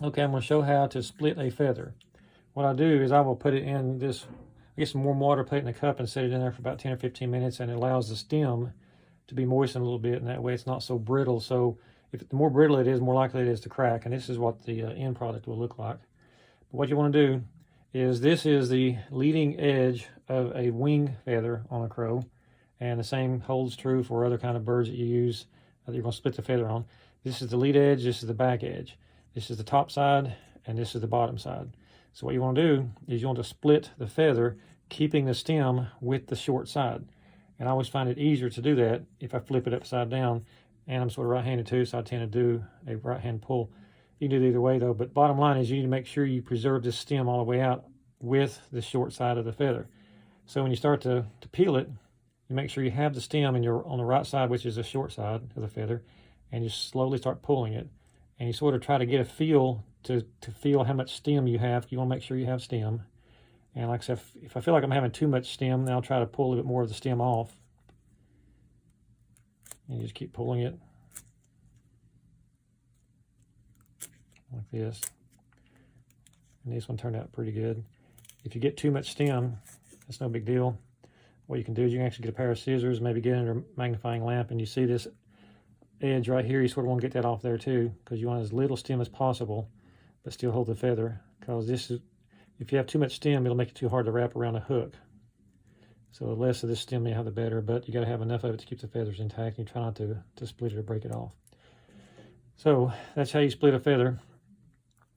Okay, I'm going to show how to split a feather. What I do is I will put it in this, get some warm water, put it in a cup and set it in there for about 10 or 15 minutes, and it allows the stem to be moistened a little bit, and that way it's not so brittle. So if the more brittle it is, more likely it is to crack, and this is what the end product will look like. But what you want to do is, this is the leading edge of a wing feather on a crow, and the same holds true for other kind of birds that you use that you're going to split the feather on. This is the lead edge, this is the back edge. This is the top side, and this is the bottom side. So what you want to do is you want to split the feather, keeping the stem with the short side. And I always find it easier to do that if I flip it upside down, and I'm sort of right-handed too, so I tend to do a right-hand pull. You can do it either way though, but bottom line is you need to make sure you preserve this stem all the way out with the short side of the feather. So when you start to peel it, you make sure you have the stem on the right side, which is the short side of the feather, and you slowly start pulling it. And you sort of try to get a feel to feel how much stem you have. You want to make sure you have stem. And like I said, if I feel like I'm having too much stem, then I'll try to pull a little bit more of the stem off. And you just keep pulling it like this. And this one turned out pretty good. If you get too much stem, that's no big deal. What you can do is you can actually get a pair of scissors, maybe get under a magnifying lamp, and you see this edge right here, you sort of want to get that off there too, because you want as little stem as possible, but still hold the feather, because this is, if you have too much stem, it'll make it too hard to wrap around a hook. So the less of this stem you have, the better, but you got to have enough of it to keep the feathers intact. You try not to split it or break it off. So that's how you split a feather.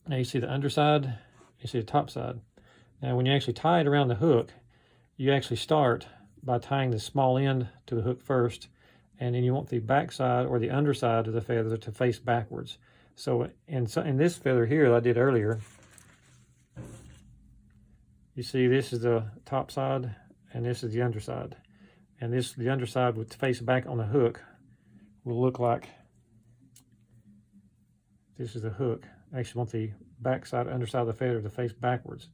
Now you see the underside, you see the top side. Now when you actually tie it around the hook, you actually start by tying the small end to the hook first, and then you want the back side or the underside of the feather to face backwards. So in this feather here that I did earlier, you see this is the top side and this is the underside. And the underside with face back on the hook will look like this is the hook. I actually want the back side, underside of the feather to face backwards.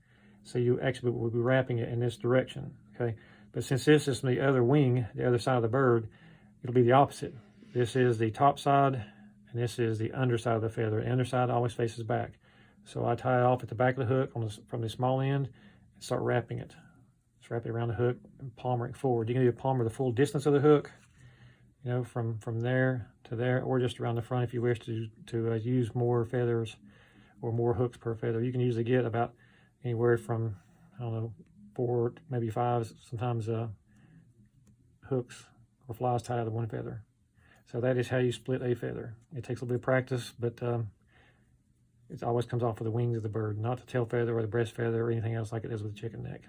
So you actually will be wrapping it in this direction, okay? But since this is the other wing, the other side of the bird, it'll be the opposite. This is the top side, and this is the underside of the feather. The underside always faces back. So I tie it off at the back of the hook from the small end and start wrapping it. Just wrap it around the hook and palmer it forward. You can either palmer the full distance of the hook, you know, from there to there, or just around the front if you wish to use more feathers or more hooks per feather. You can usually get about anywhere from, I don't know, 4, maybe 5, sometimes hooks or flies tied out of one feather. So that is how you split a feather. It takes a little bit of practice, but it always comes off of the wings of the bird, not the tail feather or the breast feather or anything else like it does with the chicken neck.